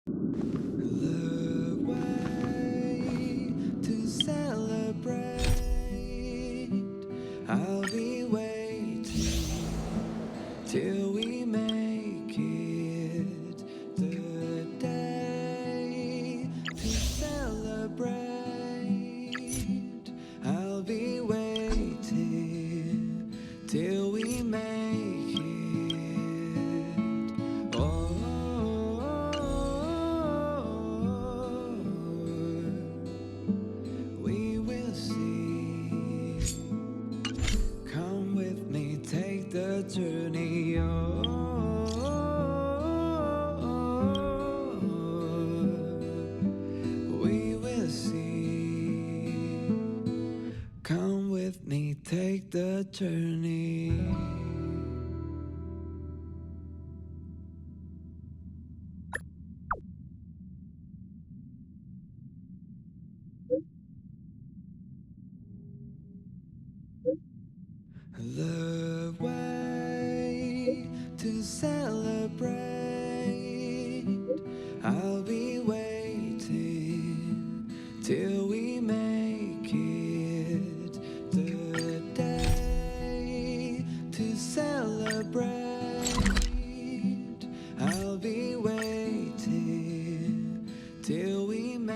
The way to celebrate, I'll be waiting till we make it the day to celebrate. I'll be waiting till we make it. Oh, we will see. Come with me, take the journey. We will see. Come with me, take the journey. The way to celebrate, I'll be waiting till we make it the day to celebrate. I'll be waiting till we make it.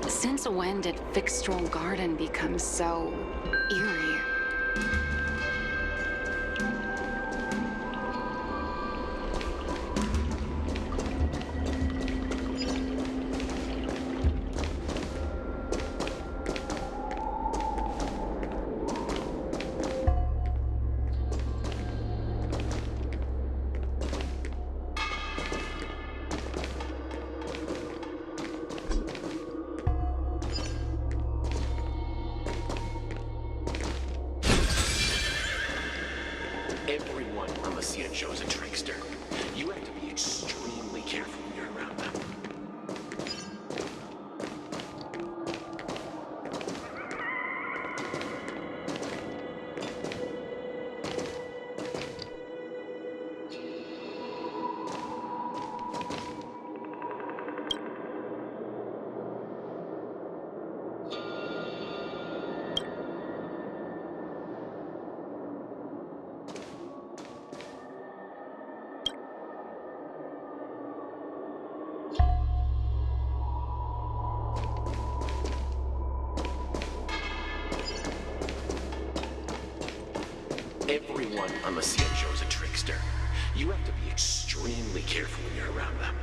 Since when did Fixstrom Garden become so eerie? Everyone on the CN show is a trickster. You have to be extremely careful when you're around them. Everyone on the CN show is a trickster. You have to be extremely careful when you're around them.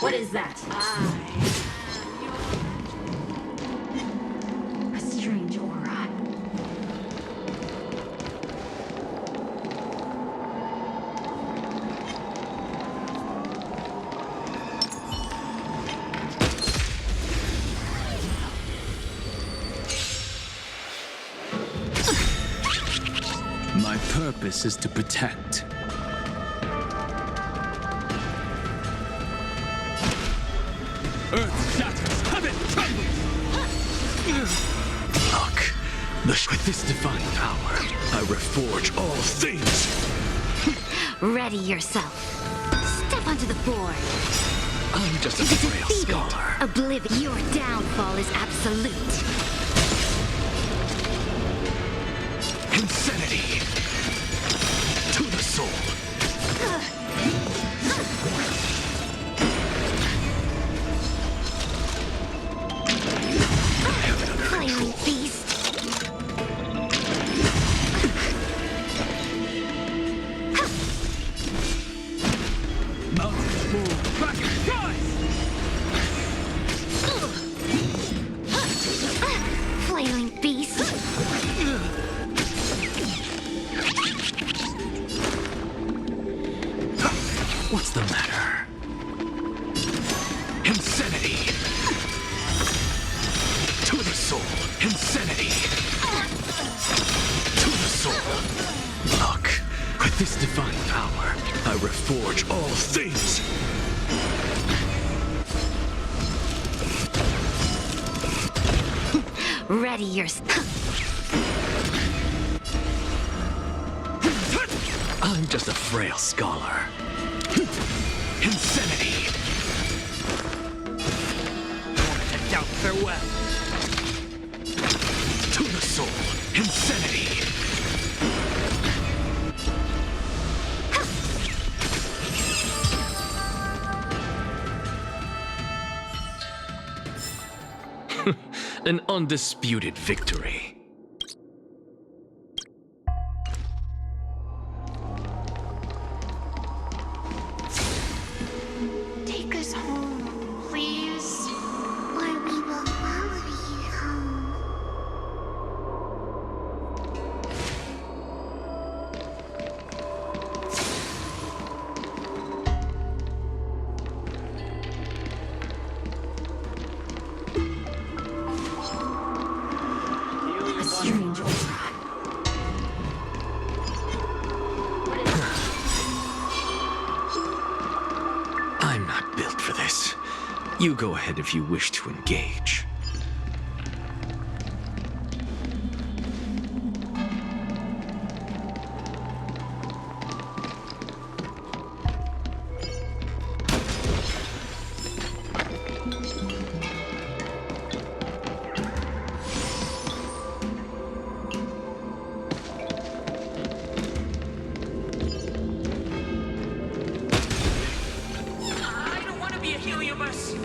What is that? A strange aura. My purpose is to protect. Earth shatters, heaven trembles! Look, with this divine power, I reforge all things! Ready yourself. Step onto the board. I'm just a frail scholar. Oblivion. Your downfall is absolute. Insanity! To the soul! Flaming beast. Mountains move, kraken rise! Flaming beast. What's the matter? Insanity! To the soul! Insanity! To the soul! Look, with this divine power, I reforge all things! Ready yourself. I'm just a frail scholar. Insanity! Doubt farewell! To the soul! Insanity! An undisputed victory. Take us home, please. Or we will follow you home. A strange aura. I'm not built for this. You go ahead if you wish to engage. I don't want to be a heliobus.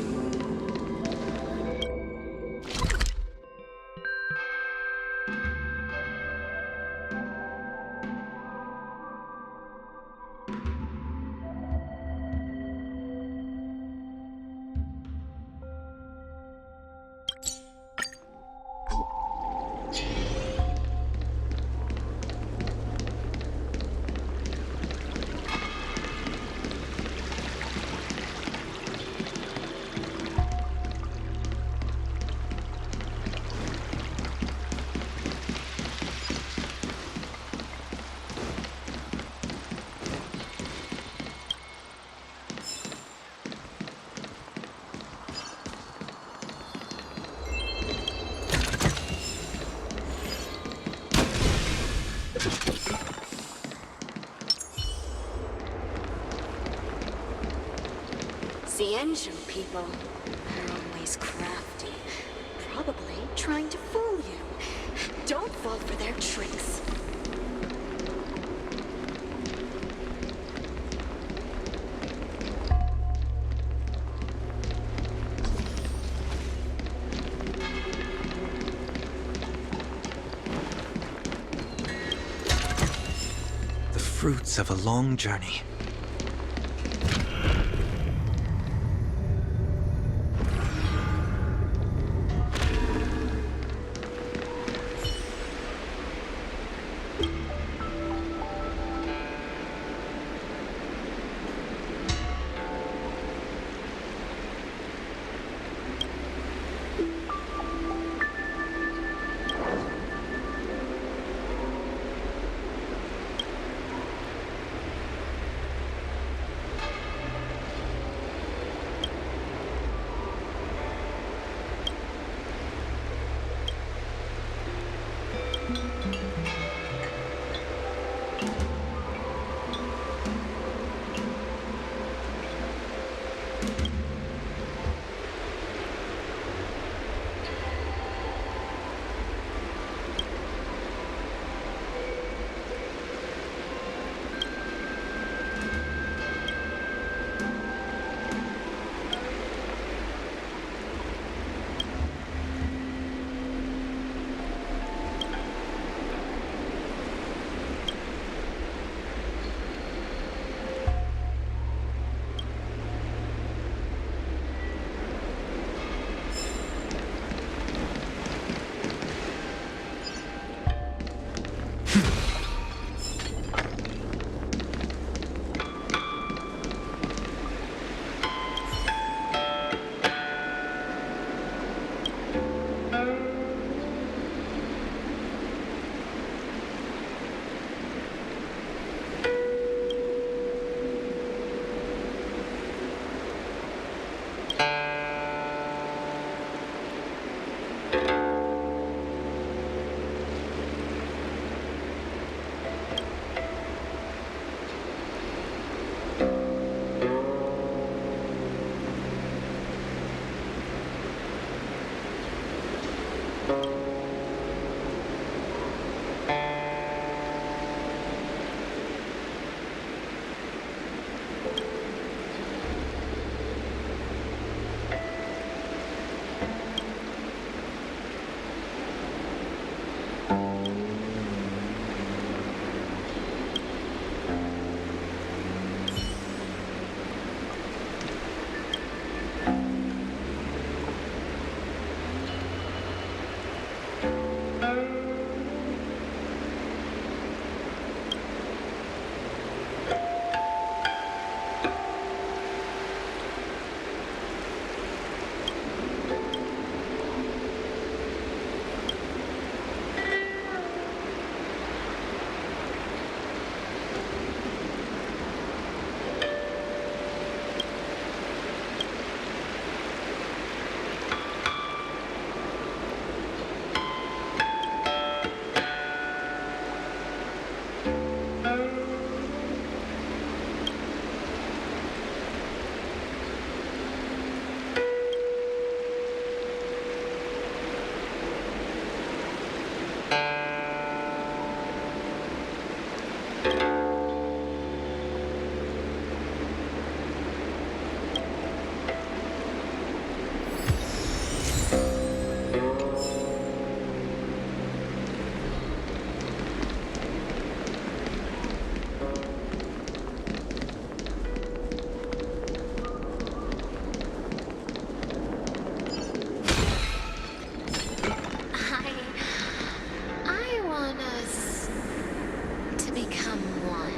Cienzo people are always crafty. Probably trying to fool you. Don't fall for their tricks. The fruits of a long journey. I want us to become one.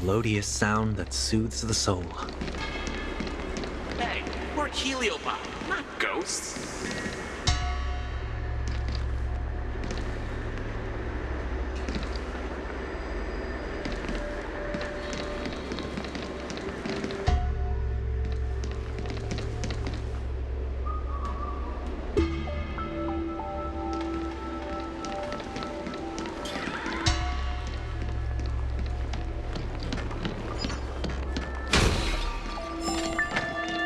Melodious sound that soothes the soul. Hey, we're heliopop, not ghosts.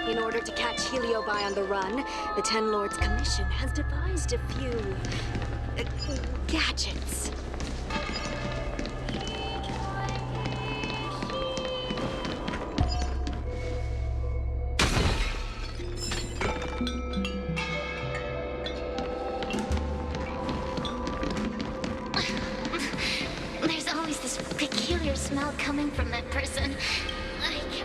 In order to catch Heliobi on the run, the Ten Lords Commission has devised a few gadgets. There's always this peculiar smell coming from that person. Like...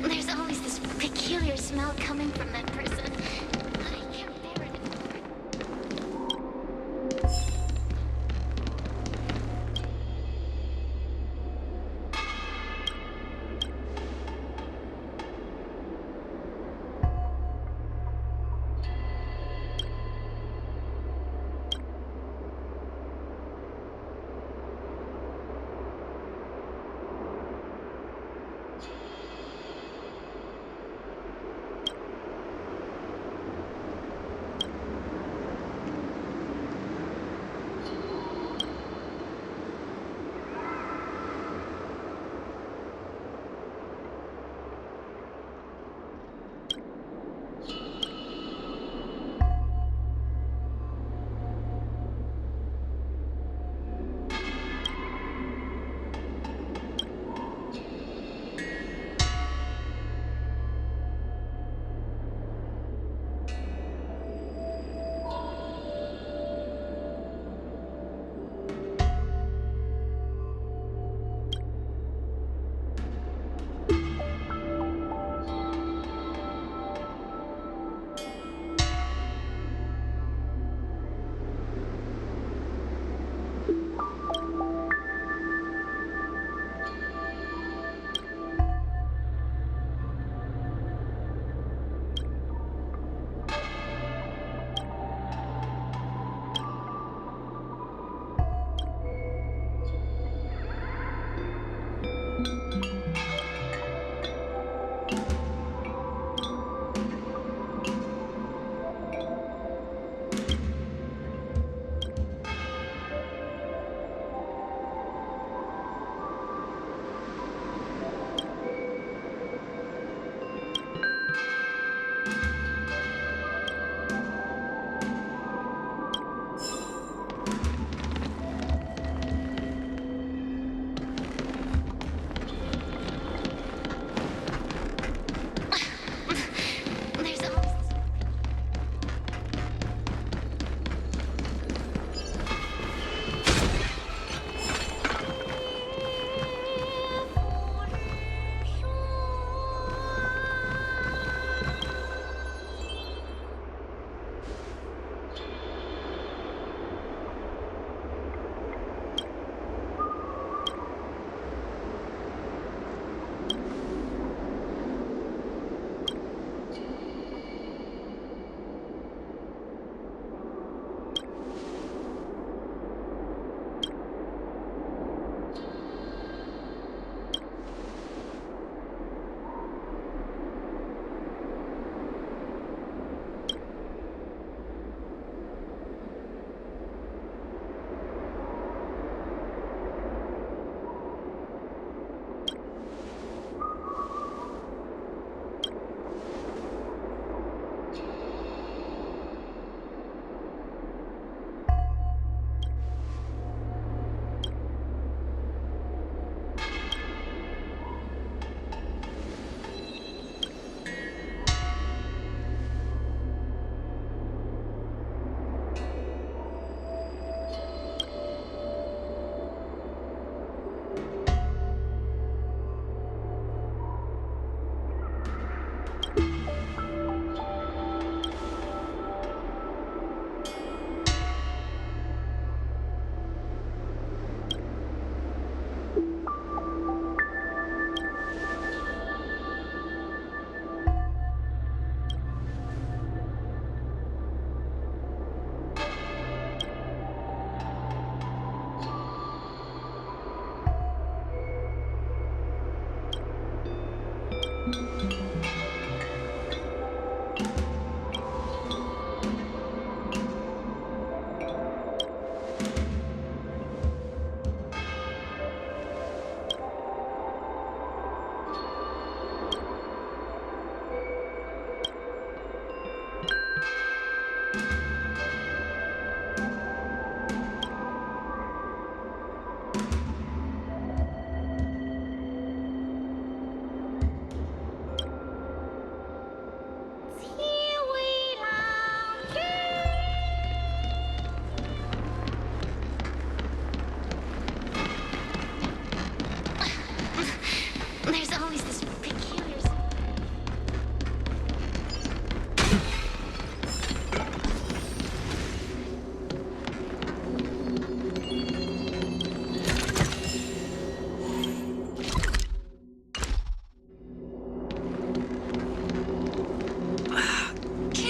There's always this peculiar smell smell coming from that person. I can't bear it anymore.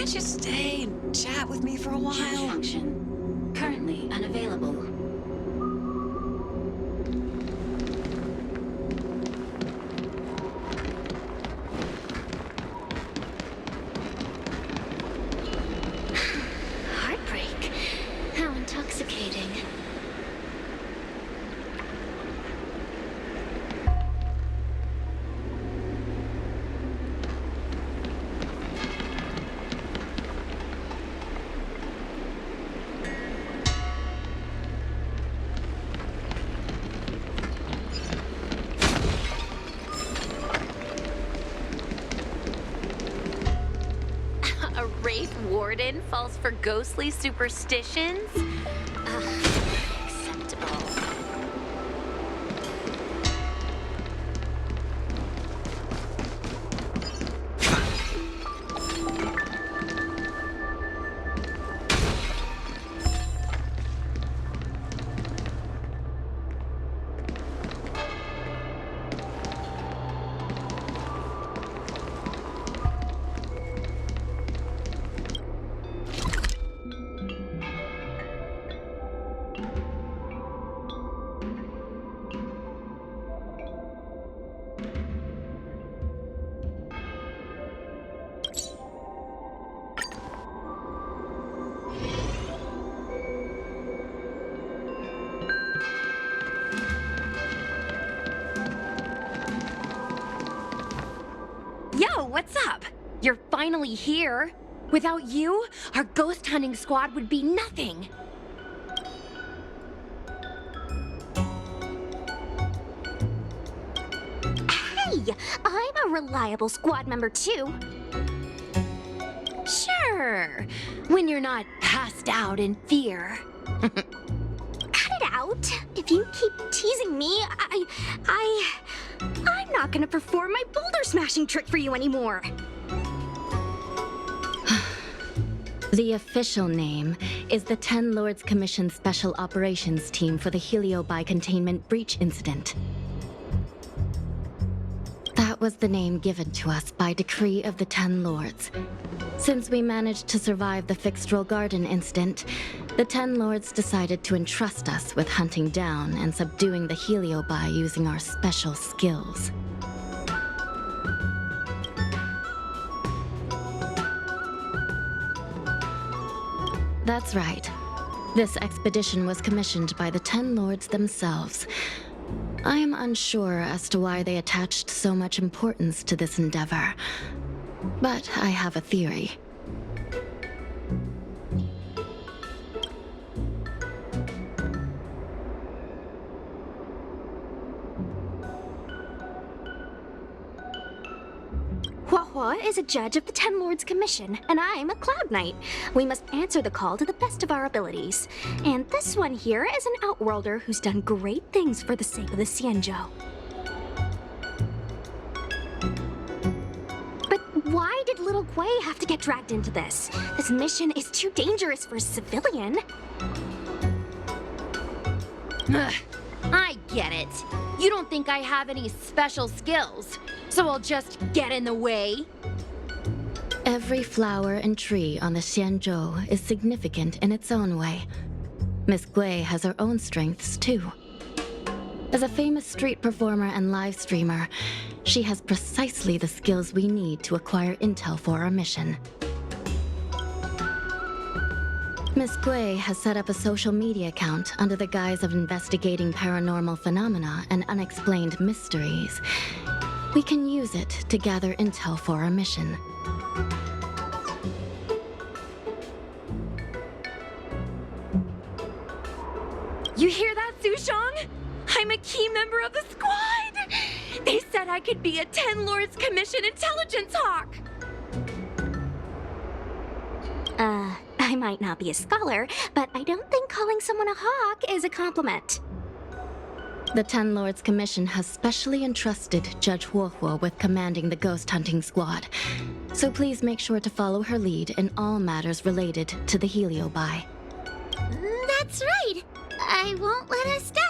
Can't you stay and chat with me for a Chat while? function. Currently unavailable. Heartbreak. How intoxicating. A Wraith Warden falls for ghostly superstitions? Acceptable. Yo, what's up? You're finally here. Without you, our ghost hunting squad would be nothing. Hey, I'm a reliable squad member too. Sure, when you're not passed out in fear. Cut it out. If you keep teasing me, I'm not gonna perform my boulder smashing trick for you anymore. The official name is the Ten Lords Commission Special Operations Team for the Heliobi Containment Breach Incident. That was the name given to us by decree of the Ten Lords. Since we managed to survive the Fixedral Garden incident, the Ten Lords decided to entrust us with hunting down and subduing the Heliobi using our special skills. That's right. This expedition was commissioned by the Ten Lords themselves. I am unsure as to why they attached so much importance to this endeavor, but I have a theory. Hua is a judge of the Ten Lords Commission, and I'm a Cloud Knight. We must answer the call to the best of our abilities. And this one here is an Outworlder who's done great things for the sake of the Xianzhou. But why did little Gui have to get dragged into this? This mission is too dangerous for a civilian. Ugh, I get it. You don't think I have any special skills, so I'll just get in the way? Every flower and tree on the Xianzhou is significant in its own way. Miss Gui has her own strengths, too. As a famous street performer and live streamer, she has precisely the skills we need to acquire intel for our mission. Miss Gui has set up a social media account under the guise of investigating paranormal phenomena and unexplained mysteries. We can use it to gather intel for our mission. You hear that, Sushong? I'm a key member of the squad! They said I could be a Ten Lords Commission intelligence hawk! I might not be a scholar, but I don't think calling someone a hawk is a compliment. The Ten Lords Commission has specially entrusted Judge Huohuo with commanding the ghost hunting squad, so please make sure to follow her lead in all matters related to the Heliobi. That's right. I won't let us down.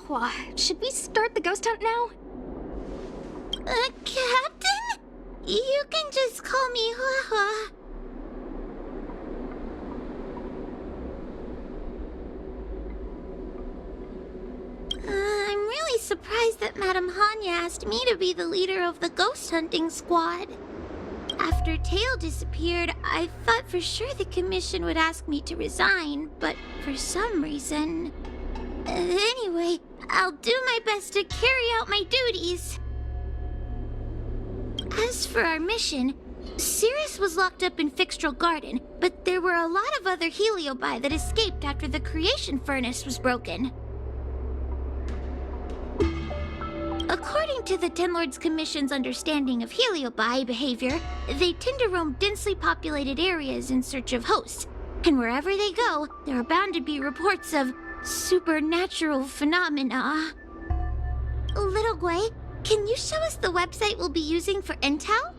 Huahua, should we start the ghost hunt now? Captain? You can just call me Huahua. I'm really surprised that Madame Hanya asked me to be the leader of the ghost hunting squad. After Tail disappeared, I thought for sure the commission would ask me to resign, but for some reason... Anyway, I'll do my best to carry out my duties. As for our mission, Cirrus was locked up in Fixtral Garden, but there were a lot of other Heliobi that escaped after the creation furnace was broken. According to the Ten Lords Commission's understanding of Heliobi behavior, they tend to roam densely populated areas in search of hosts. And wherever they go, there are bound to be reports of supernatural phenomena. Little Gwei, can you show us the website we'll be using for intel?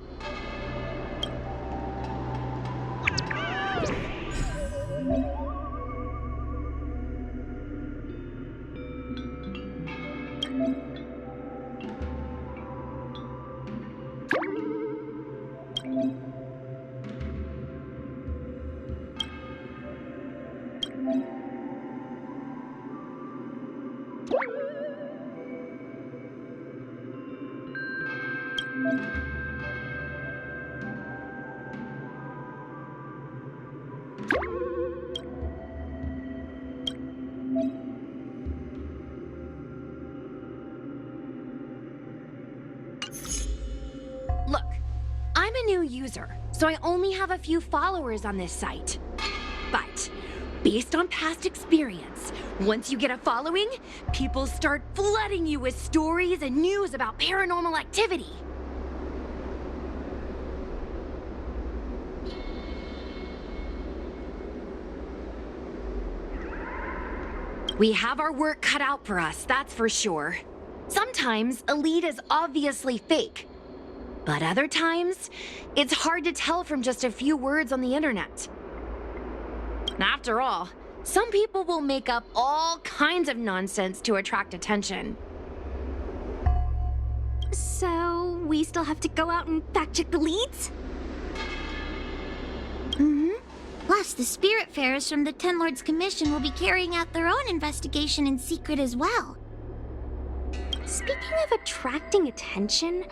Look, I'm a new user, so I only have a few followers on this site. But, based on past experience, once you get a following, people start flooding you with stories and news about paranormal activity. We have our work cut out for us, that's for sure. Sometimes a lead is obviously fake. But other times, it's hard to tell from just a few words on the internet. After all, some people will make up all kinds of nonsense to attract attention. So, we still have to go out and fact-check the leads? Plus, the Spiritfarers from the Ten Lords Commission will be carrying out their own investigation in secret as well. Speaking of attracting attention,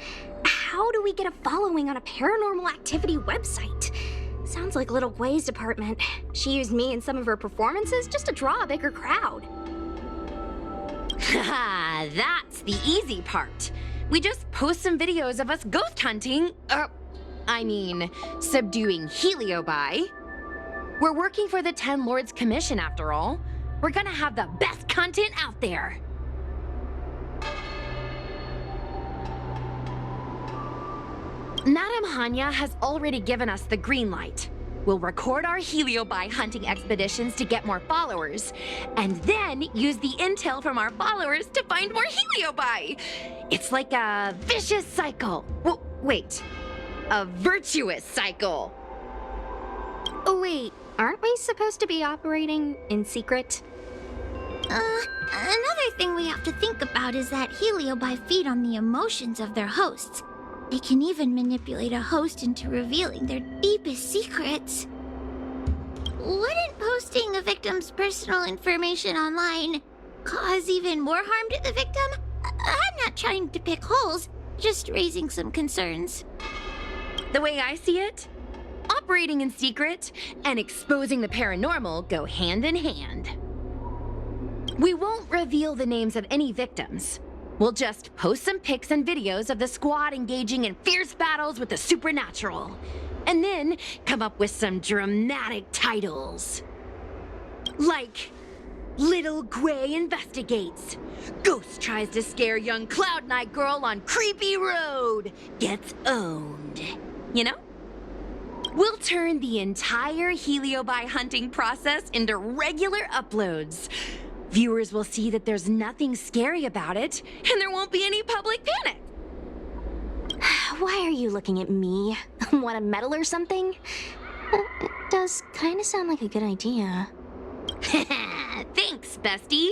how do we get a following on a paranormal activity website? Sounds like Little Gwei's department. She used me in some of her performances just to draw a bigger crowd. Haha, that's the easy part. We just post some videos of us ghost hunting, subduing Heliobi. We're working for the Ten Lords Commission after all. We're gonna have the best content out there. Madame Hanya has already given us the green light. We'll record our Heliobi hunting expeditions to get more followers, and then use the intel from our followers to find more Heliobi. It's like a vicious cycle. Wait, a virtuous cycle. Oh wait, aren't we supposed to be operating in secret? Another thing we have to think about is that Heliobi feed on the emotions of their hosts. They can even manipulate a host into revealing their deepest secrets. Wouldn't posting a victim's personal information online cause even more harm to the victim? I'm not trying to pick holes, just raising some concerns. The way I see it, operating in secret and exposing the paranormal go hand in hand. We won't reveal the names of any victims. We'll just post some pics and videos of the squad engaging in fierce battles with the supernatural. And then come up with some dramatic titles. Like, Little Gwei investigates. Ghost tries to scare young Cloud Knight girl on creepy road. Gets owned. You know? We'll turn the entire Heliobi hunting process into regular uploads. Viewers will see that there's nothing scary about it, and there won't be any public panic. Why are you looking at me? Want a medal or something? It does kind of sound like a good idea. Thanks, bestie.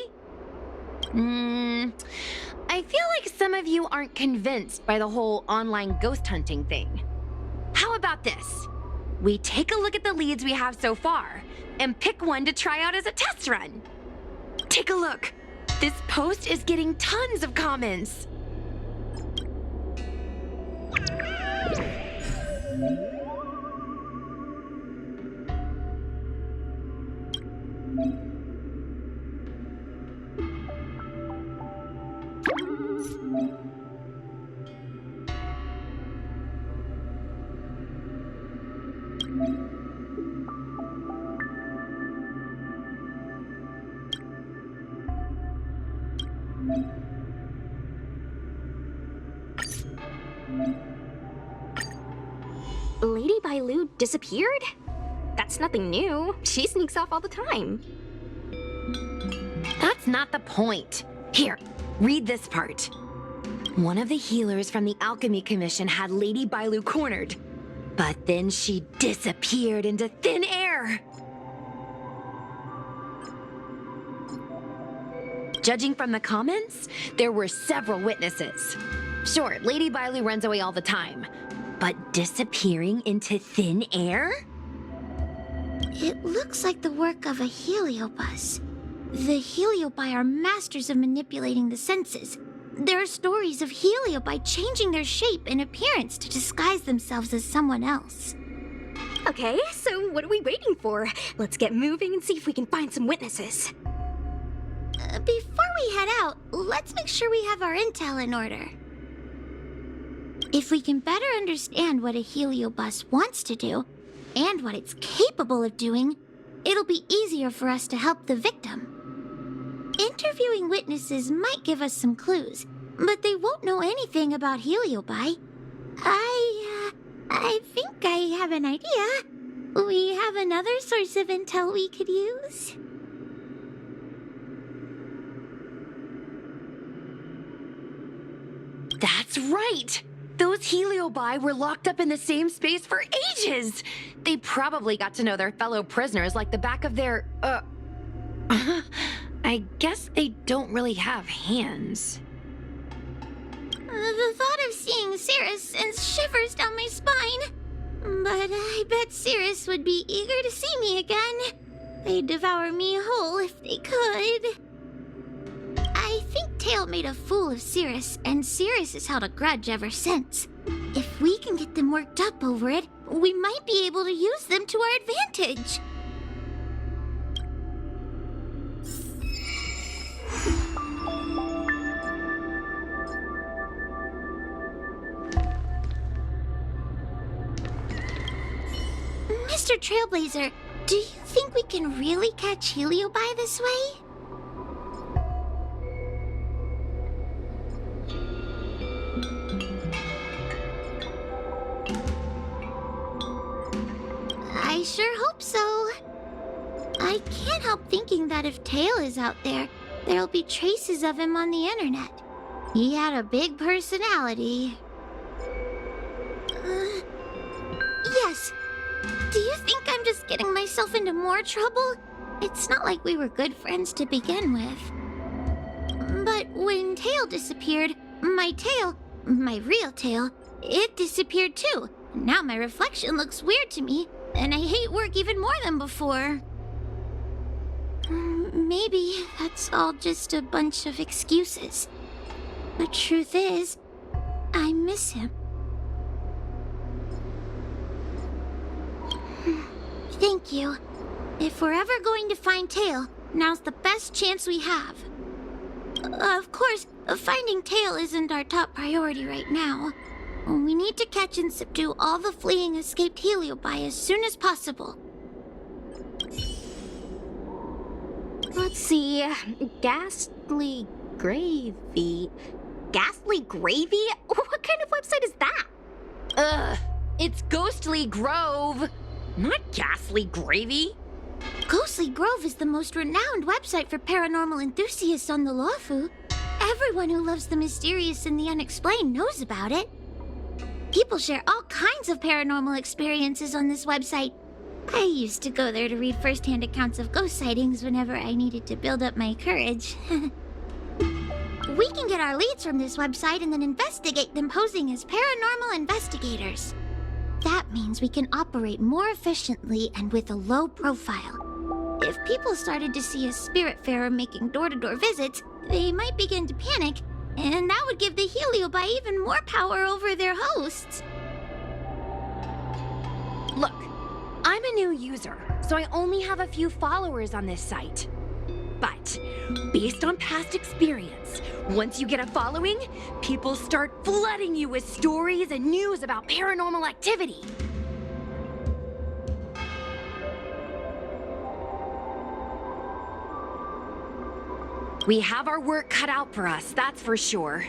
I feel like some of you aren't convinced by the whole online ghost hunting thing. How about this? We take a look at the leads we have so far and pick one to try out as a test run. Take a look. This post is getting tons of comments. Lady Bailu disappeared? That's nothing new. She sneaks off all the time. That's not the point. Here, read this part. One of the healers from the Alchemy Commission had Lady Bailu cornered, but then she disappeared into thin air. Judging from the comments, there were several witnesses. Sure, Lady Bailu runs away all the time, but disappearing into thin air? It looks like the work of a heliobus. The heliobi are masters of manipulating the senses. There are stories of heliobi changing their shape and appearance to disguise themselves as someone else. Okay, so what are we waiting for? Let's get moving and see if we can find some witnesses. Before we head out, let's make sure we have our intel in order. If we can better understand what a heliobus wants to do, and what it's capable of doing, it'll be easier for us to help the victim. Interviewing witnesses might give us some clues, but they won't know anything about heliobi. I think I have an idea. We have another source of intel we could use. That's right! Those heliobi were locked up in the same space for ages! They probably got to know their fellow prisoners like the back of their, I guess they don't really have hands. The thought of seeing Cirrus sends shivers down my spine. But I bet Cirrus would be eager to see me again. They'd devour me whole if they could. I think Tail made a fool of Cirrus, and Cirrus has held a grudge ever since. If we can get them worked up over it, we might be able to use them to our advantage. Mr. Trailblazer, do you think we can really catch heliobi this way? I sure hope so. I can't help thinking that if Tail is out there, there'll be traces of him on the internet. He had a big personality. Yes. Do you think I'm just getting myself into more trouble? It's not like we were good friends to begin with. But when Tail disappeared, my real tail, it disappeared too. Now my reflection looks weird to me, and I hate work even more than before. Maybe that's all just a bunch of excuses. The truth is, I miss him. Thank you. If we're ever going to find Tail, now's the best chance we have. Of course, finding Tail isn't our top priority right now. We need to catch and subdue all the fleeing escaped heliobi as soon as possible. Let's see. Ghastly Gravy. Ghastly Gravy? What kind of website is that? It's Ghostly Grove, not Ghastly Gravy. Ghostly Grove is the most renowned website for paranormal enthusiasts on the Luofu. Everyone who loves the mysterious and the unexplained knows about it. People share all kinds of paranormal experiences on this website. I used to go there to read first-hand accounts of ghost sightings whenever I needed to build up my courage. We can get our leads from this website and then investigate them posing as paranormal investigators. That means we can operate more efficiently and with a low profile. If people started to see a spiritfarer making door-to-door visits, they might begin to panic, and that would give the Heliobi even more power over their hosts. Look, I'm a new user, so I only have a few followers on this site. But, based on past experience, once you get a following, people start flooding you with stories and news about paranormal activity. We have our work cut out for us, that's for sure.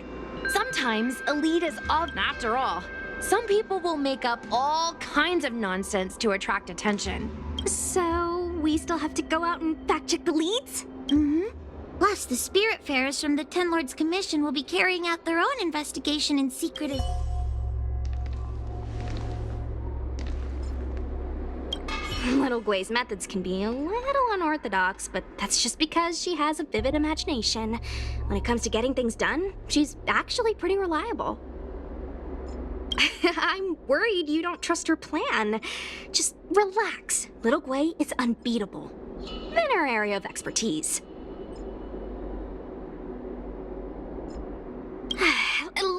Sometimes a lead is all. After all, some people will make up all kinds of nonsense to attract attention. So, we still have to go out and fact-check the leads? Mm-hmm. Plus, the spiritfarers from the Ten Lords Commission will be carrying out their own investigation in secret. Little Gwei's methods can be a little unorthodox, but that's just because she has a vivid imagination. When it comes to getting things done, she's actually pretty reliable. I'm worried you don't trust her plan. Just relax. Little Gwei is unbeatable. In her area of expertise.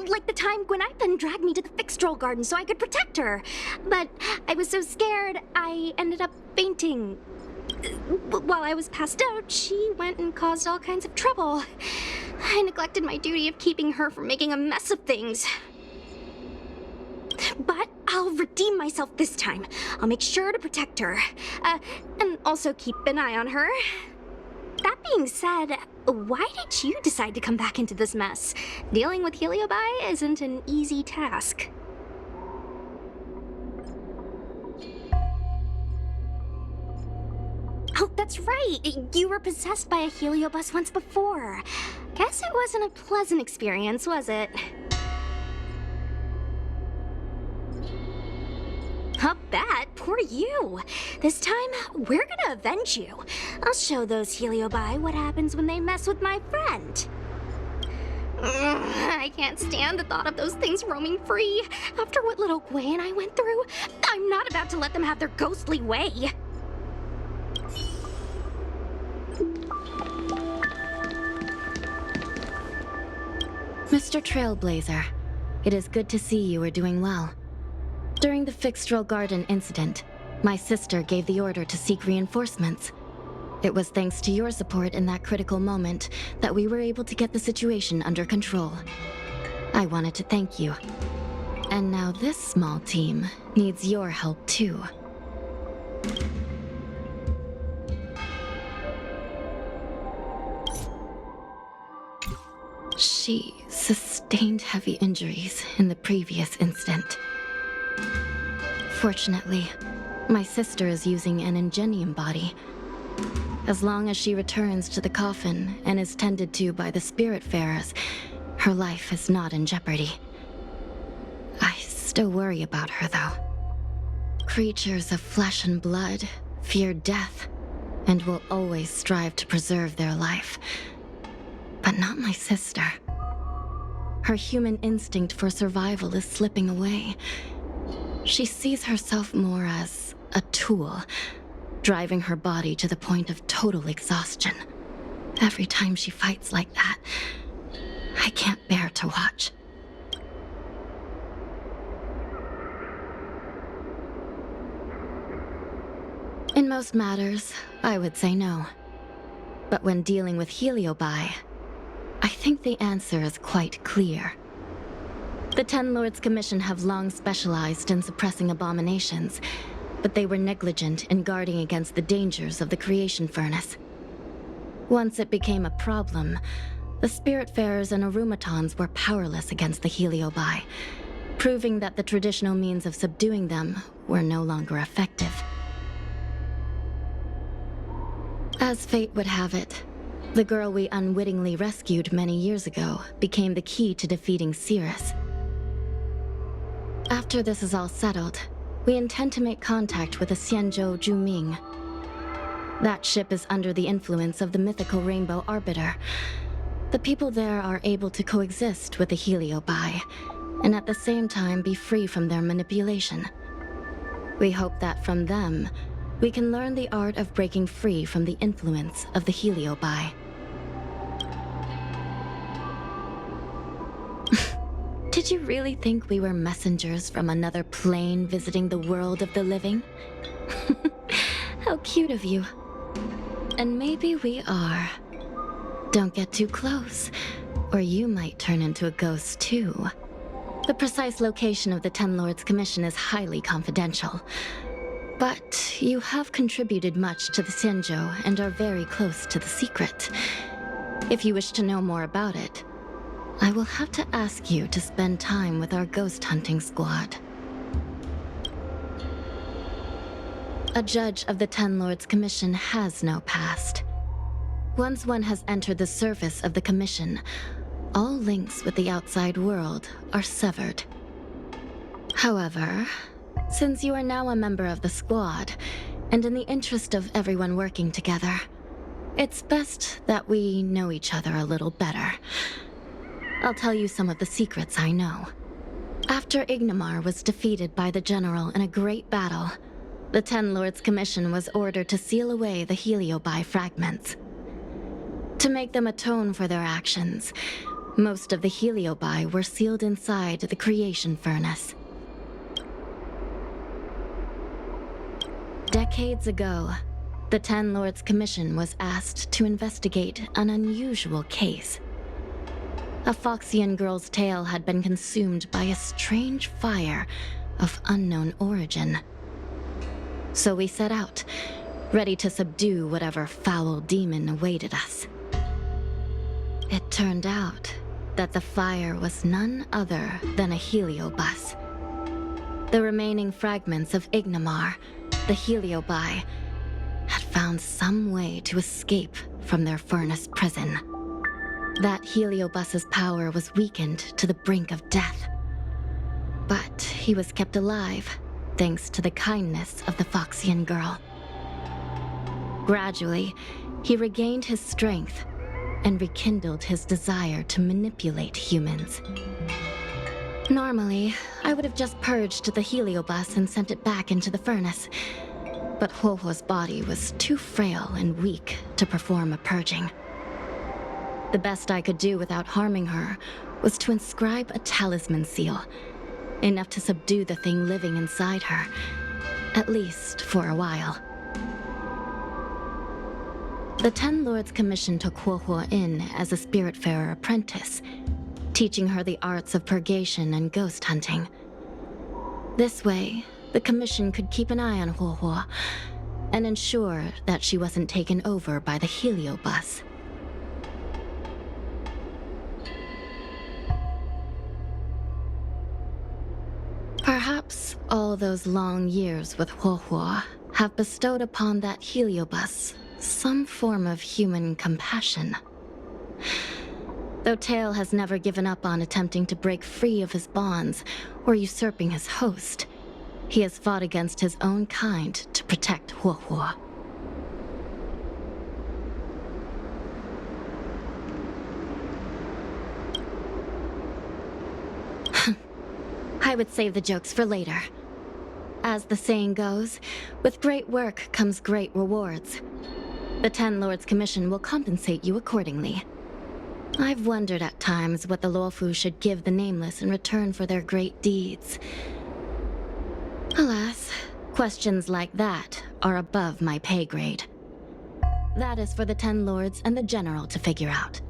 Like the time Gwenithan dragged me to the fixed troll garden so I could protect her. But I was so scared, I ended up fainting. While I was passed out, she went and caused all kinds of trouble. I neglected my duty of keeping her from making a mess of things. But I'll redeem myself this time. I'll make sure to protect her. And also keep an eye on her. That being said, why did you decide to come back into this mess? Dealing with Heliobi isn't an easy task. Oh, that's right! You were possessed by a Heliobus once before. Guess it wasn't a pleasant experience, was it? I'll bet. Poor you. This time, we're gonna avenge you. I'll show those Heliobi what happens when they mess with my friend. I can't stand the thought of those things roaming free. After what little Gwei and I went through, I'm not about to let them have their ghostly way. Mr. Trailblazer, it is good to see you are doing well. During the Fixtrel Garden incident, my sister gave the order to seek reinforcements. It was thanks to your support in that critical moment that we were able to get the situation under control. I wanted to thank you. And now this small team needs your help too. She sustained heavy injuries in the previous incident. Fortunately, my sister is using an ingenium body. As long as she returns to the coffin and is tended to by the spiritfarers, her life is not in jeopardy. I still worry about her, though. Creatures of flesh and blood fear death and will always strive to preserve their life. But not my sister. Her human instinct for survival is slipping away. She sees herself more as a tool, driving her body to the point of total exhaustion. Every time she fights like that, I can't bear to watch. In most matters, I would say no. But when dealing with Heliobi, I think the answer is quite clear. The Ten Lords Commission have long specialized in suppressing abominations, but they were negligent in guarding against the dangers of the creation furnace. Once it became a problem, the Spiritfarers and Arumatons were powerless against the Heliobi, proving that the traditional means of subduing them were no longer effective. As fate would have it, the girl we unwittingly rescued many years ago became the key to defeating Cirrus. After this is all settled, we intend to make contact with the Xianzhou Juming. That ship is under the influence of the mythical Rainbow Arbiter, The people there are able to coexist with the Heliobi, and at the same time be free from their manipulation. We hope that from them, we can learn the art of breaking free from the influence of the Heliobi. Did you really think we were messengers from another plane visiting the world of the living? How cute of you. And maybe we are. Don't get too close, or you might turn into a ghost too. The precise location of the Ten Lords Commission is highly confidential. But you have contributed much to the Xianzhou and are very close to the secret. If you wish to know more about it, I will have to ask you to spend time with our ghost hunting squad. A judge of the Ten Lords Commission has no past. Once one has entered the service of the Commission, all links with the outside world are severed. However, since you are now a member of the squad, and in the interest of everyone working together, it's best that we know each other a little better. I'll tell you some of the secrets I know. After Ignamar was defeated by the General in a great battle, the Ten Lords Commission was ordered to seal away the Heliobi fragments. To make them atone for their actions, most of the Heliobi were sealed inside the creation furnace. Decades ago, the Ten Lords Commission was asked to investigate an unusual case. A Foxian girl's tail had been consumed by a strange fire of unknown origin. So we set out, ready to subdue whatever foul demon awaited us. It turned out that the fire was none other than a heliobus. The remaining fragments of Ignamar, the Heliobi, had found some way to escape from their furnace prison. That heliobus's power was weakened to the brink of death. But he was kept alive, thanks to the kindness of the Foxian girl. Gradually, he regained his strength and rekindled his desire to manipulate humans. Normally, I would have just purged the heliobus and sent it back into the furnace. But Huohuo's body was too frail and weak to perform a purging. The best I could do without harming her was to inscribe a talisman seal, enough to subdue the thing living inside her, at least for a while. The Ten Lords Commission took Huohuo in as a Spiritfarer apprentice, teaching her the arts of purgation and ghost hunting. This way, the Commission could keep an eye on Huohuo and ensure that she wasn't taken over by the heliobus. Perhaps all those long years with Huohuo have bestowed upon that heliobus some form of human compassion. Though Tail has never given up on attempting to break free of his bonds or usurping his host, he has fought against his own kind to protect Huohuo. I would save the jokes for later. As the saying goes, with great work comes great rewards. The Ten Lords Commission will compensate you accordingly. I've wondered at times what the Luofu should give the Nameless in return for their great deeds. Alas, questions like that are above my pay grade. That is for the Ten Lords and the General to figure out.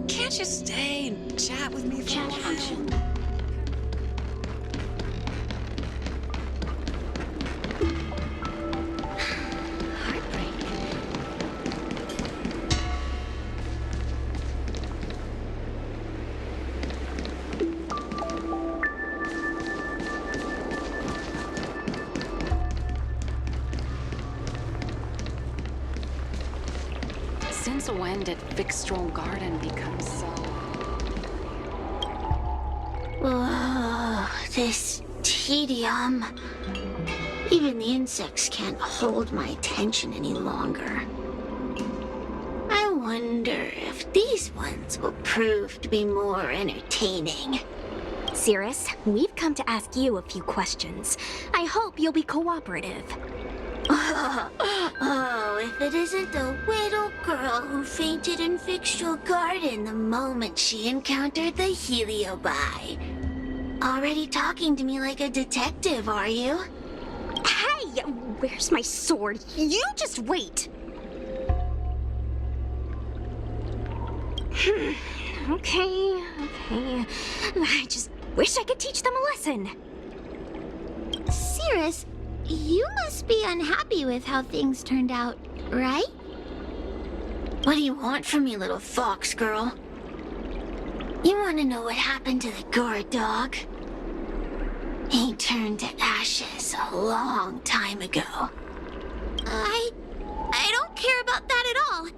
Can't you stay and chat with me for a while? Since when did Vikstrom Garden become so Oh, this tedium. Even the insects can't hold my attention any longer. I wonder if these ones will prove to be more entertaining. Cirrus, we've come to ask you a few questions. I hope you'll be cooperative. Oh, if it isn't the little girl who fainted in Victual Garden the moment she encountered the Heliobi. Already talking to me like a detective, are you? Hey, where's my sword? You just wait. Okay. I just wish I could teach them a lesson. Cirrus, you must be unhappy with how things turned out, right? What do you want from me, little fox girl? You want to know what happened to the guard dog? He turned to ashes a long time ago. I don't care about that at all.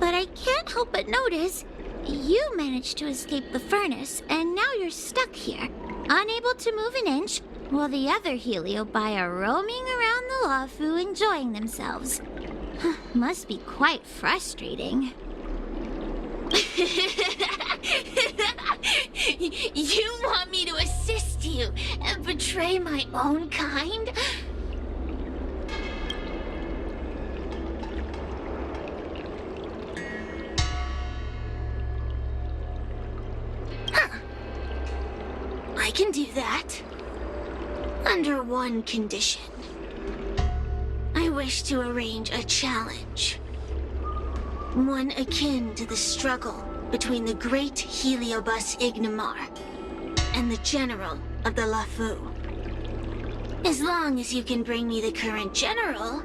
But I can't help but notice you managed to escape the furnace, and now you're stuck here, unable to move an inch, while the other Heliobi are roaming around the Lafu enjoying themselves. Must be quite frustrating. You want me to assist you and betray my own kind? I can do that. Under one condition. I wish to arrange a challenge. One akin to the struggle between the great Heliobus Ignamar and the general of the Lafu. As long as you can bring me the current general,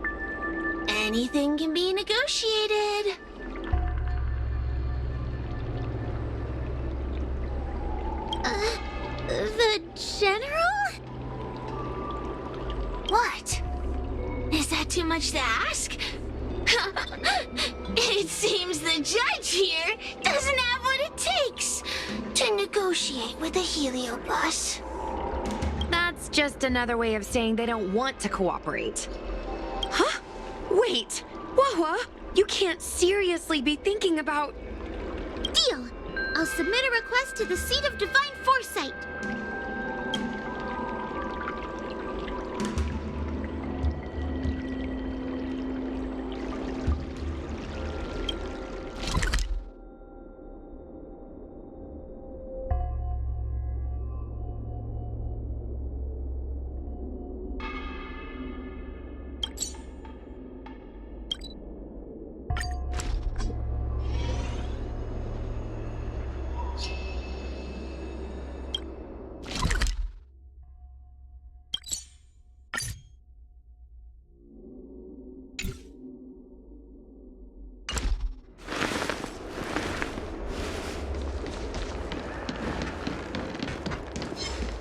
anything can be negotiated. The general? What? Is that too much to ask? It seems the judge here doesn't have what it takes to negotiate with the Heliobus. That's just another way of saying they don't want to cooperate. Huh? Wait! Wawa! You can't seriously be thinking about... Deal! I'll submit a request to the Seat of Divine Foresight.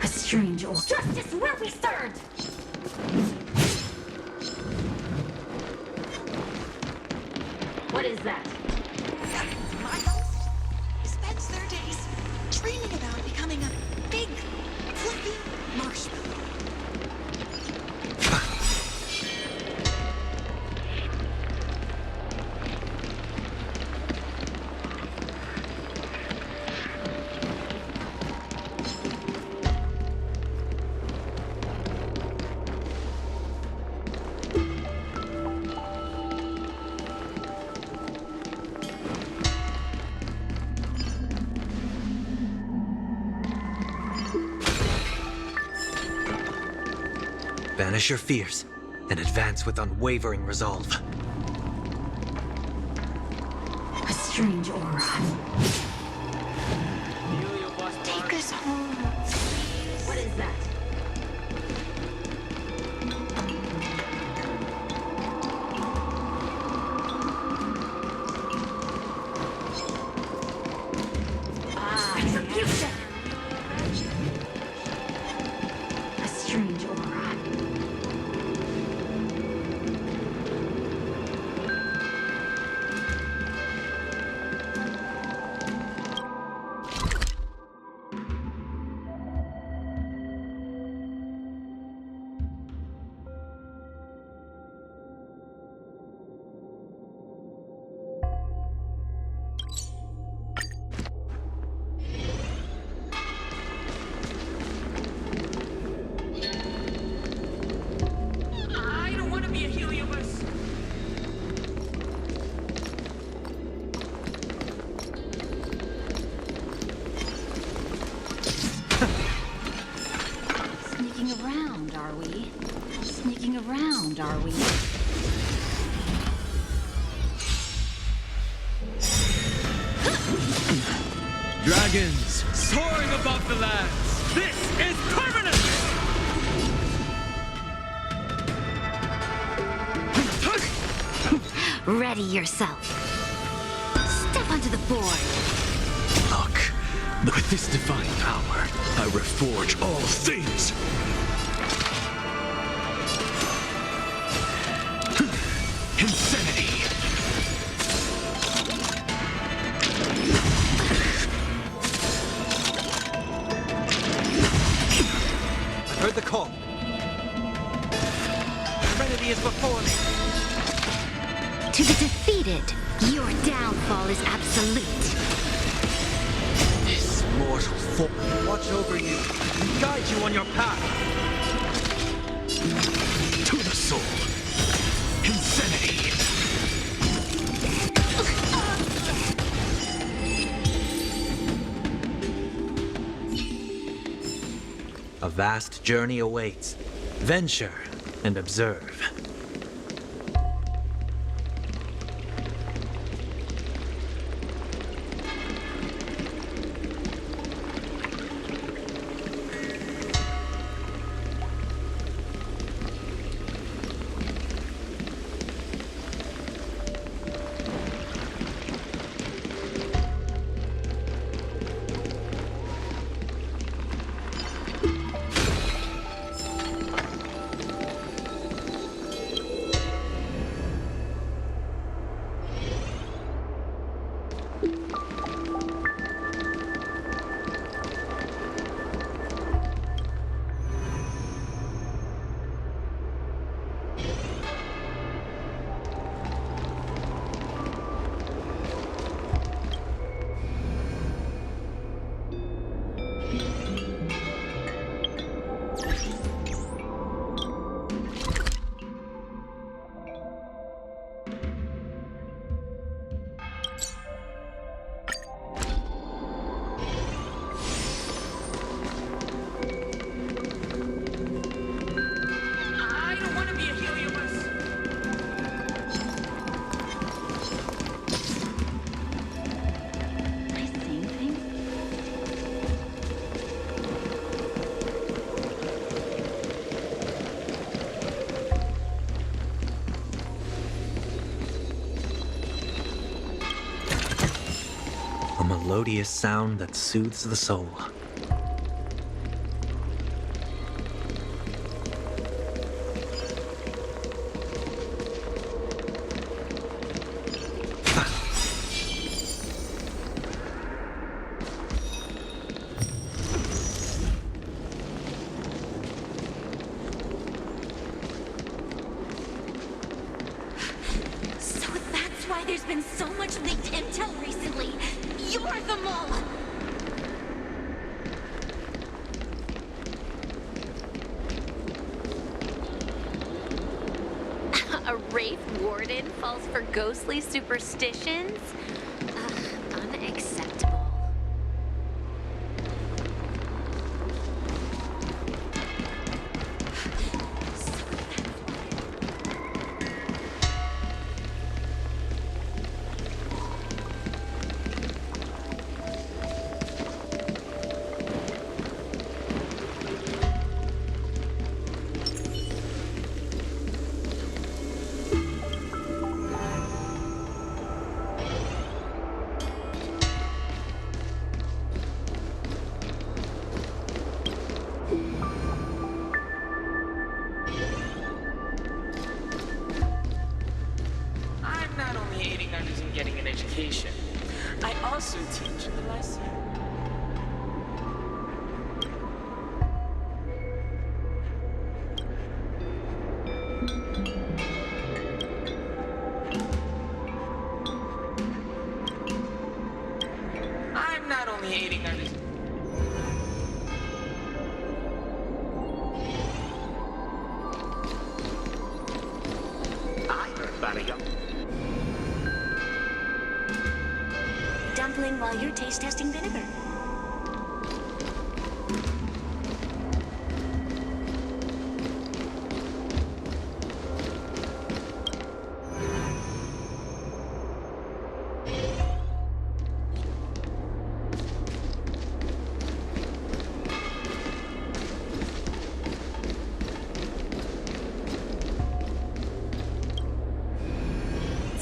Strange or justice will be served! What is that? My host spends their days dreaming about becoming a big, fluffy marshmallow. Banish your fears, and advance with unwavering resolve. A strange aura. Take us home. What is that? Retribution! A strange aura. sticking around, are we? Dragons soaring above the lands. This is permanent! Ready yourself. Step onto the board. Look, with this divine power, I reforge all things. Insanity. I heard the call. Serenity is before me. To the defeated, your downfall is absolute. This mortal form will watch over you and guide you on your path. To the soul. Insanity. A vast journey awaits. Venture and observe. I don't want to be a heliobus. Am I saying things? A melodious sound that soothes the soul. So that's why there's been so much leaked intel recently. You're the mole! A Wraith Warden falls for ghostly superstitions? Unacceptable. I'm not only aiding others in getting an education, I also teach a lesson. I'm not only aiding others. I heard about a young... Dumpling while you're taste testing vinegar.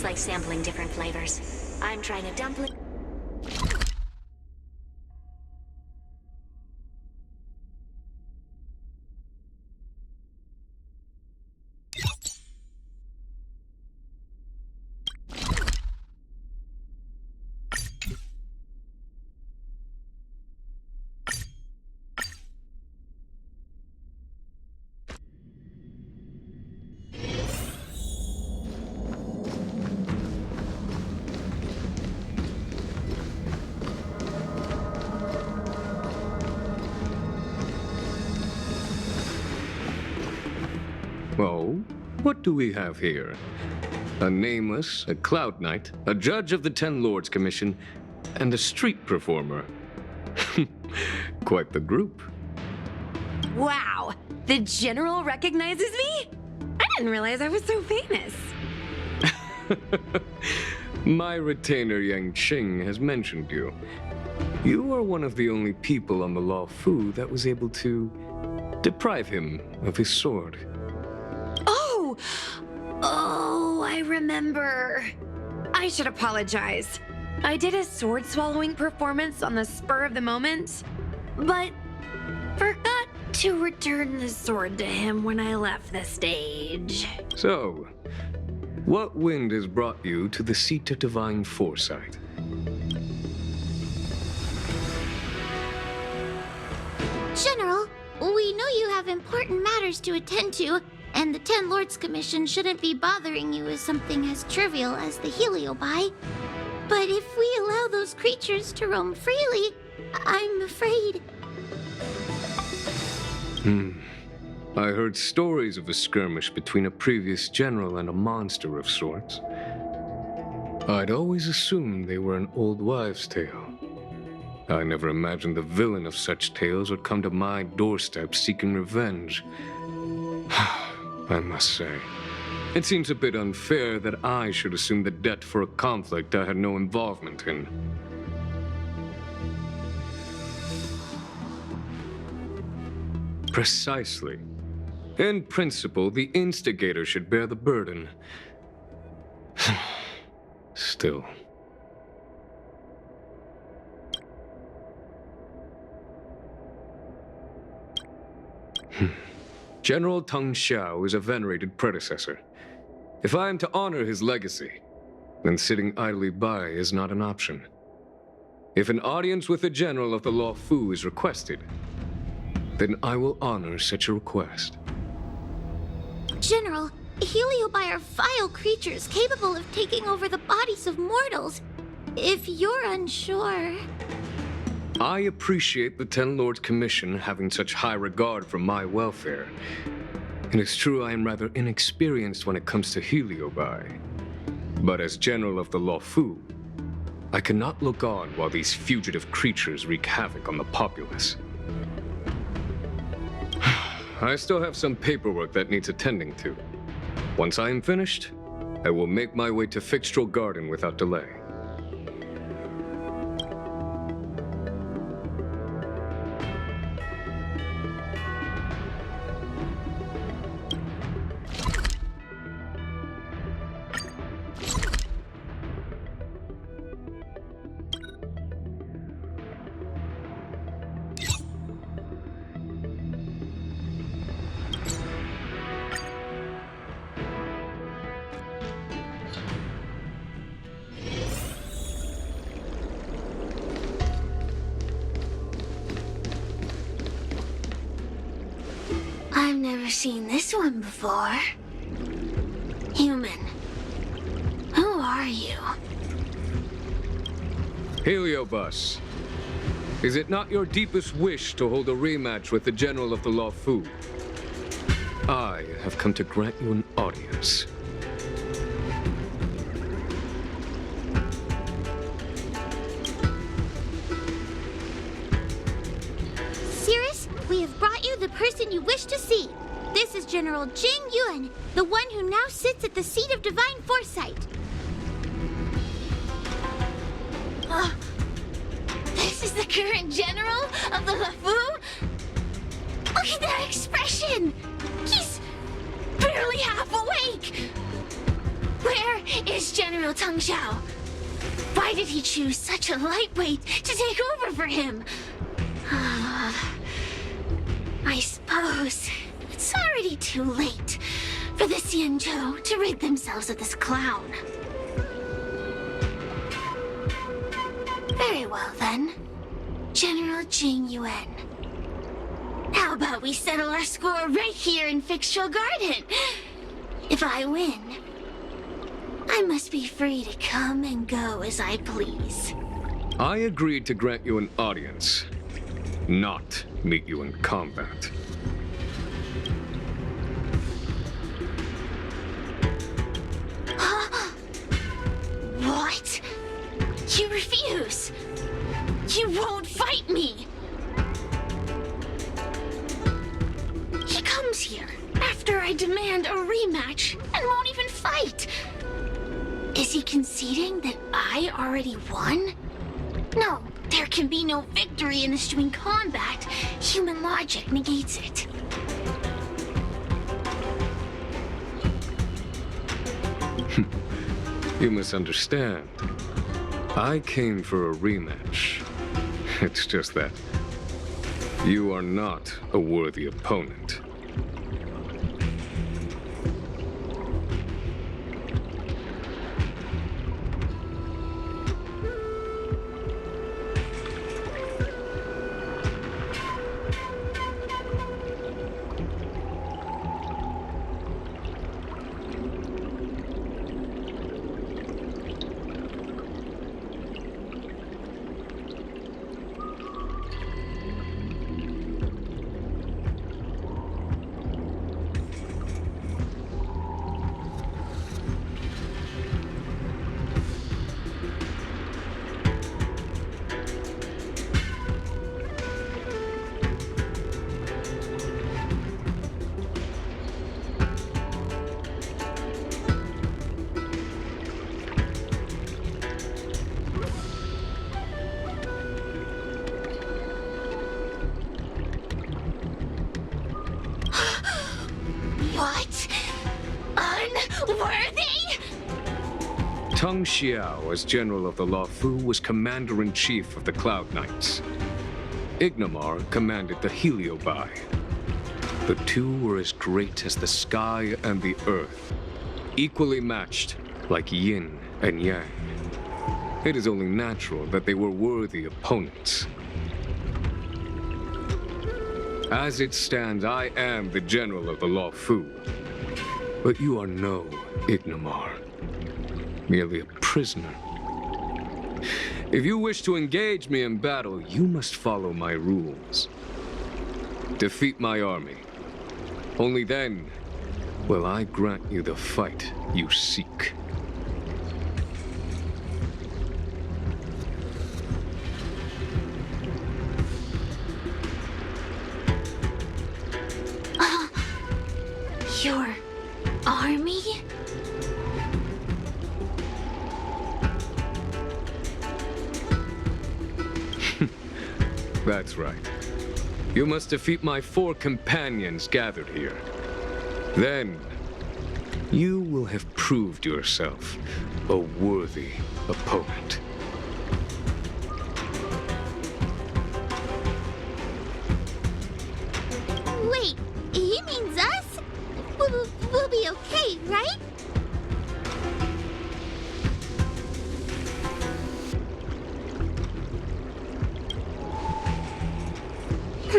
like sampling different flavors. I'm trying a dumpling. Oh, what do we have here? A nameless, a cloud knight, a judge of the Ten Lords Commission, and a street performer. Quite the group. Wow, the General recognizes me? I didn't realize I was so famous. My retainer Yang Qing has mentioned you. You are one of the only people on the Law Fu that was able to deprive him of his sword. Oh, I remember. I should apologize. I did a sword swallowing performance on the spur of the moment, but forgot to return the sword to him when I left the stage. So, what wind has brought you to the seat of divine foresight? General, we know you have important matters to attend to, and the Ten Lords Commission shouldn't be bothering you with something as trivial as the Heliobi. But if we allow those creatures to roam freely, I'm afraid. I heard stories of a skirmish between a previous general and a monster of sorts. I'd always assumed they were an old wives' tale. I never imagined the villain of such tales would come to my doorstep seeking revenge. I must say, it seems a bit unfair that I should assume the debt for a conflict I had no involvement in. Precisely. In principle, the instigator should bear the burden. Still. General Teng Xiao is a venerated predecessor. If I am to honor his legacy, then sitting idly by is not an option. If an audience with the general of the Law Fu is requested, then I will honor such a request. General, Heliobi are vile creatures capable of taking over the bodies of mortals. If you're unsure... I appreciate the Ten Lords Commission having such high regard for my welfare. It is true I am rather inexperienced when it comes to Heliobi. But as General of the Law Fu, I cannot look on while these fugitive creatures wreak havoc on the populace. I still have some paperwork that needs attending to. Once I am finished, I will make my way to Fixtral Garden without delay. I've never seen this one before. Human. Who are you? Heliobus, is it not your deepest wish to hold a rematch with the General of the Law Fu? I have come to grant you an audience. Cirrus, we have brought you the person you wish to see. This is General Jing Yuan, the one who now sits at the seat of divine foresight. This is the current general of the LeFou? Look at that expression! He's barely half awake! Where is this General Teng Xiao? Why did he choose such a lightweight to take over for him? I suppose it's already too late for the Xianzhou to rid themselves of this clown. Very well then, General Jing Yuan. How about we settle our score right here in Fixtual Garden? If I win, I must be free to come and go as I please. I agreed to grant you an audience, not meet you in combat. What? You refuse? You won't fight me? He comes here after I demand a rematch and won't even fight. Is he conceding that I already won? No, there can be no victory in eschewing combat. Human logic negates it. You misunderstand. I came for a rematch. It's just that you are not a worthy opponent. What? Unworthy? Teng Xiao, as General of the Luofu, was Commander-in-Chief of the Cloud Knights. Ignamar commanded the Heliobai. The two were as great as the sky and the earth, equally matched like yin and yang. It is only natural that they were worthy opponents. As it stands, I am the General of the Luofu. But you are no Ignamar, merely a prisoner. If you wish to engage me in battle, you must follow my rules. Defeat my army. Only then will I grant you the fight you seek. Your army? That's right. You must defeat my 4 companions gathered here. Then, you will have proved yourself a worthy opponent. Wait, he means us? We'll be okay, right?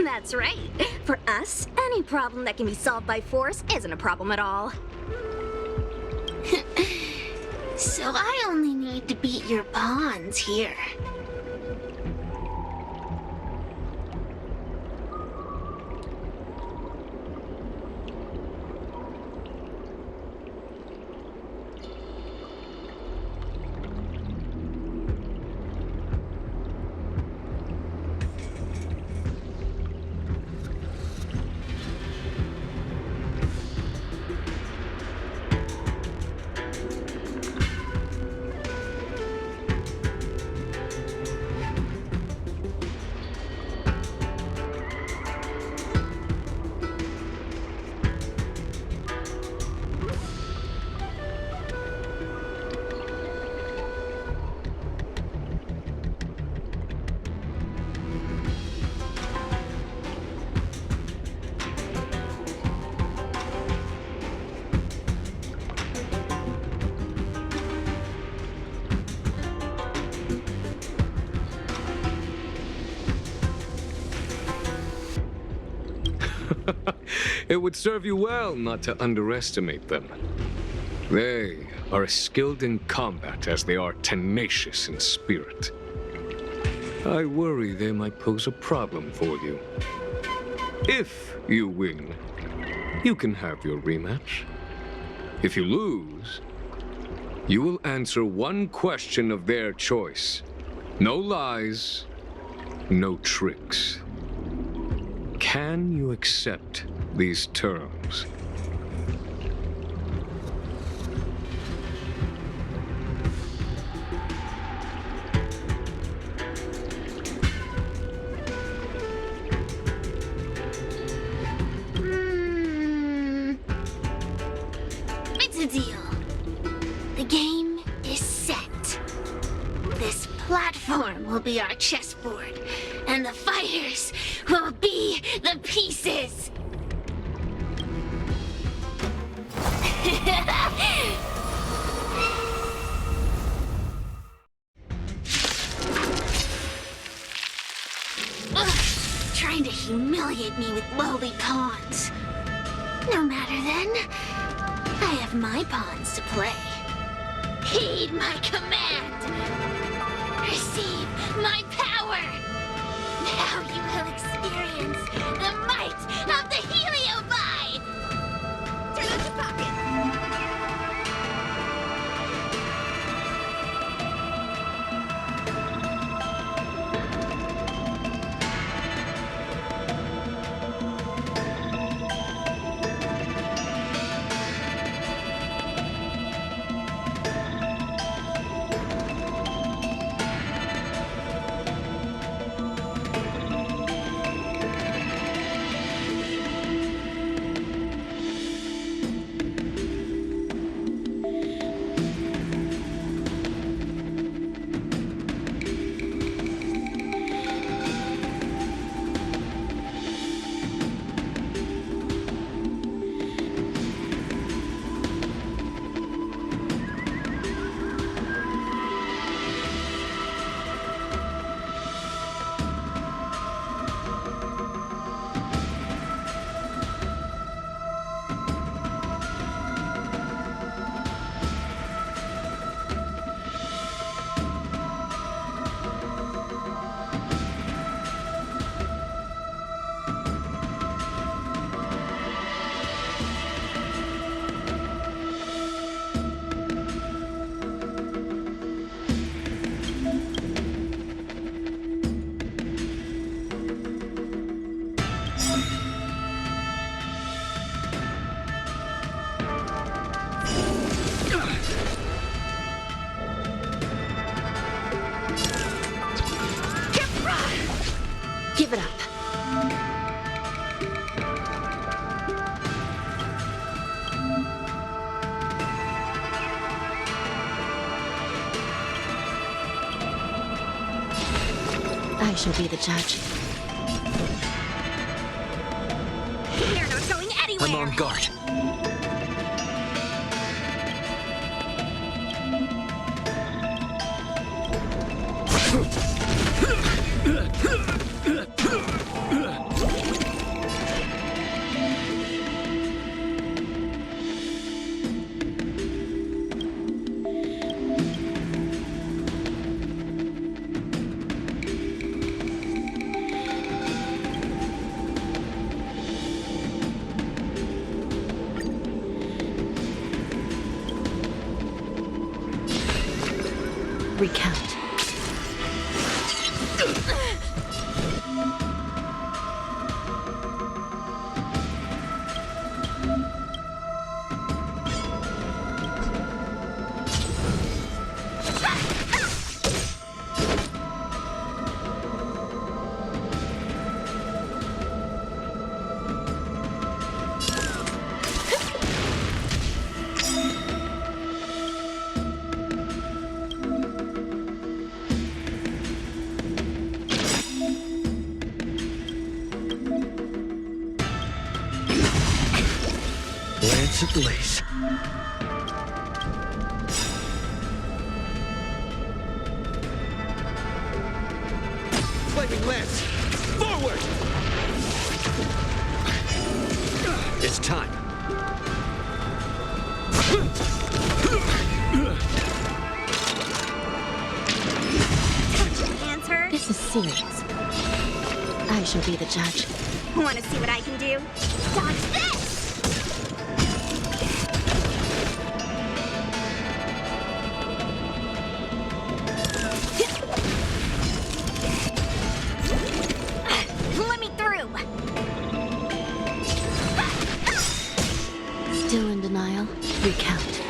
That's right. For us, any problem that can be solved by force isn't a problem at all. So I only need to beat your pawns here. It would serve you well not to underestimate them. They are as skilled in combat as they are tenacious in spirit. I worry they might pose a problem for you. If you win, you can have your rematch. If you lose, you will answer one question of their choice. No lies, no tricks. Can you accept these terms? It's a deal. The game is set. This platform will be our chessboard, and the fighters will be the pieces. Ugh, trying to humiliate me with lowly pawns. No matter then. I have my pawns to play. Heed my command. Receive my power. Now you will experience the might of the Heliobi. Turn out your pocket. Give it up. I shall be the judge. You're not going anywhere. I'm on guard. Recount. Lance ablaze. Flaming lance! Forward! It's time. Answer. This is serious. I shall be the judge. Want to see what I can do? Dodge this! Let me through! Still in denial? Recount.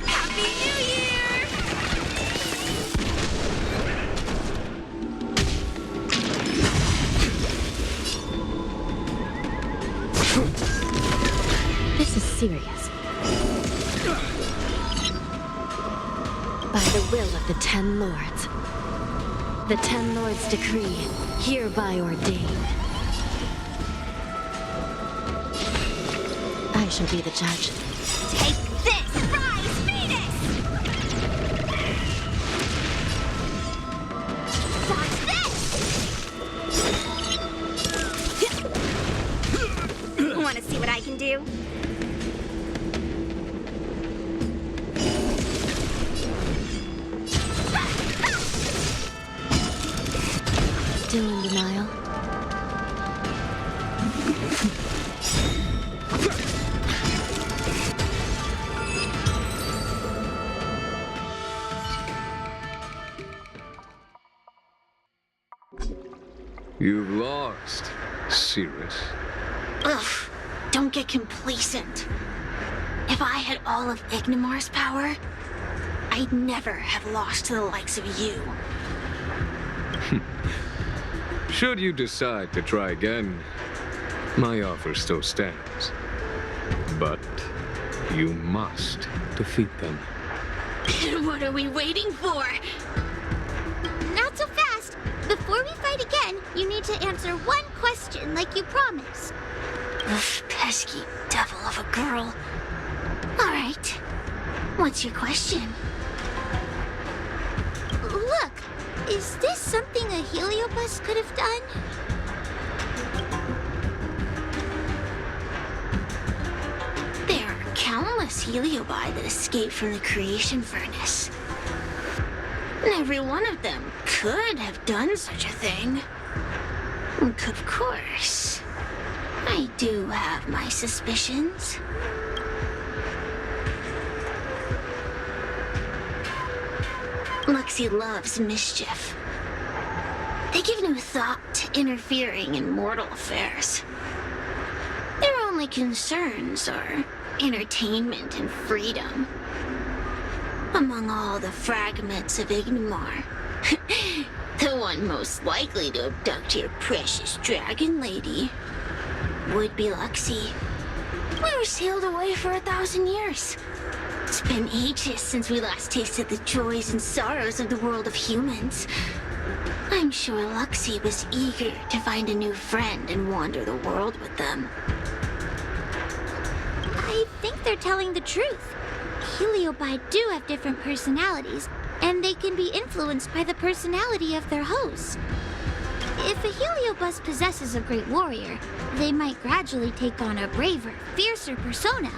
Happy New Year! This is serious. By the will of the Ten Lords. The Ten Lords decree, hereby ordain. I shall be the judge. Take this! Rise, Venus! Dodge this! Want to see what I can do? Still in denial? You've lost, Cirrus. Ugh, don't get complacent. If I had all of Ignimar's power, I'd never have lost to the likes of you. Should you decide to try again, my offer still stands. But you must defeat them. What are we waiting for? Not so fast. Before we fight again, you need to answer one question like you promised. Ugh, pesky devil of a girl. All right. What's your question? Look, is this something a heliobus could have done? There are countless heliobi that escaped from the creation furnace. And every one of them could have done such a thing. Of course, I do have my suspicions. Luxie loves mischief. They give no thought to interfering in mortal affairs. Their only concerns are entertainment and freedom. Among all the fragments of Ignimar, the one most likely to abduct your precious dragon lady would be Luxie. We were sealed away for 1,000 years. It's been ages since we last tasted the joys and sorrows of the world of humans. I'm sure Luxie was eager to find a new friend and wander the world with them. I think they're telling the truth. Heliobi do have different personalities, and they can be influenced by the personality of their host. If a heliobus possesses a great warrior, they might gradually take on a braver, fiercer persona.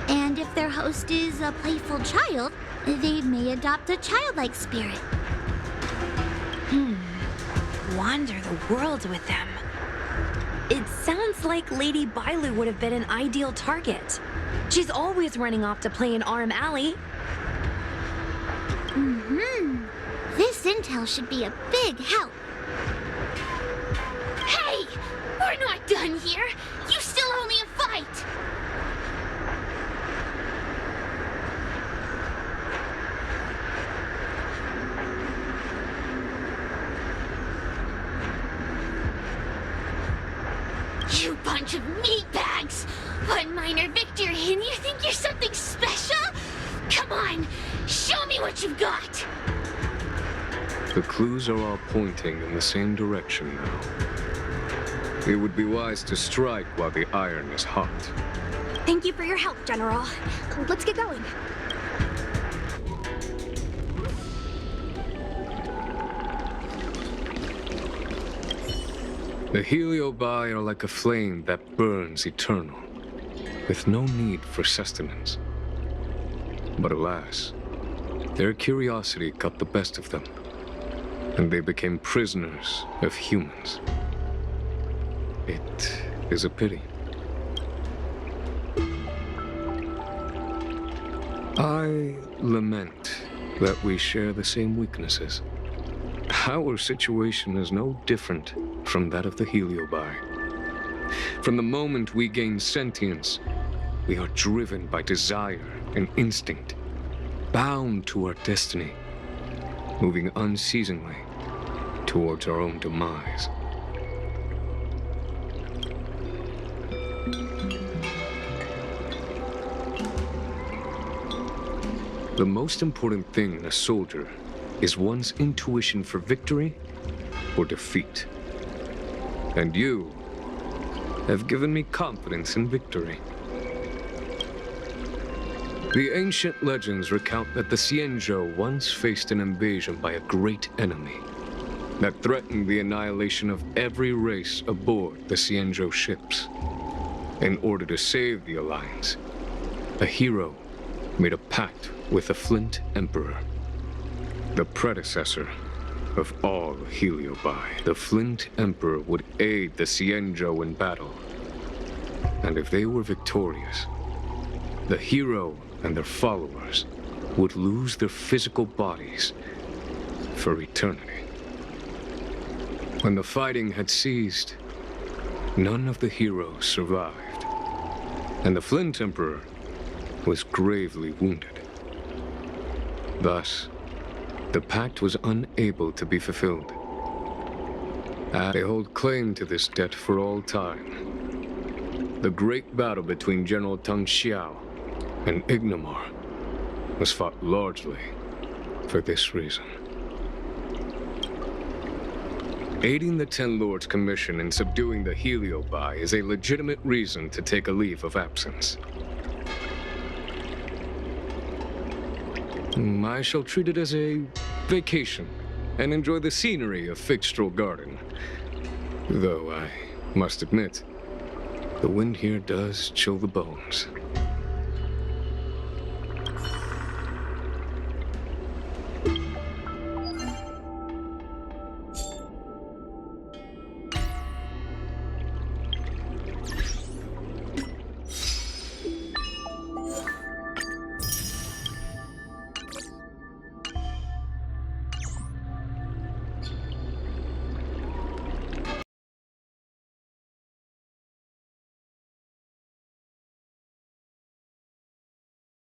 And if their host is a playful child, they may adopt a childlike spirit. Wander the world with them. It sounds like Lady Bailu would have been an ideal target. She's always running off to play in Arm Alley. This intel should be a big help. Hey! We're not done here! You still owe me a fight! You bunch of meatbags! One minor victory and you think you're something special? Come on, show me what you've got! The clues are all pointing in the same direction now. It would be wise to strike while the iron is hot. Thank you for your help, General. Let's get going. The Heliobi are like a flame that burns eternal, with no need for sustenance. But alas, their curiosity got the best of them, and they became prisoners of humans. It is a pity. I lament that we share the same weaknesses. Our situation is no different from that of the Heliobi. From the moment we gain sentience, we are driven by desire and instinct, bound to our destiny, moving unceasingly towards our own demise. The most important thing in a soldier is one's intuition for victory or defeat. And you have given me confidence in victory. The ancient legends recount that the Xianzhou once faced an invasion by a great enemy that threatened the annihilation of every race aboard the Xianzhou ships. In order to save the Alliance, a hero made a pact with the Flint Emperor, the predecessor of all Heliobi. The Flint Emperor would aid the Xianzhou in battle, and if they were victorious, the hero and their followers would lose their physical bodies for eternity. When the fighting had ceased, none of the heroes survived, and the Flint Emperor was gravely wounded. Thus, the pact was unable to be fulfilled. They hold claim to this debt for all time. The great battle between General Tang Xiao and Ignomar was fought largely for this reason. Aiding the Ten Lords' Commission in subduing the Heliobi is a legitimate reason to take a leave of absence. I shall treat it as a vacation and enjoy the scenery of Figstrel Garden. Though I must admit, the wind here does chill the bones.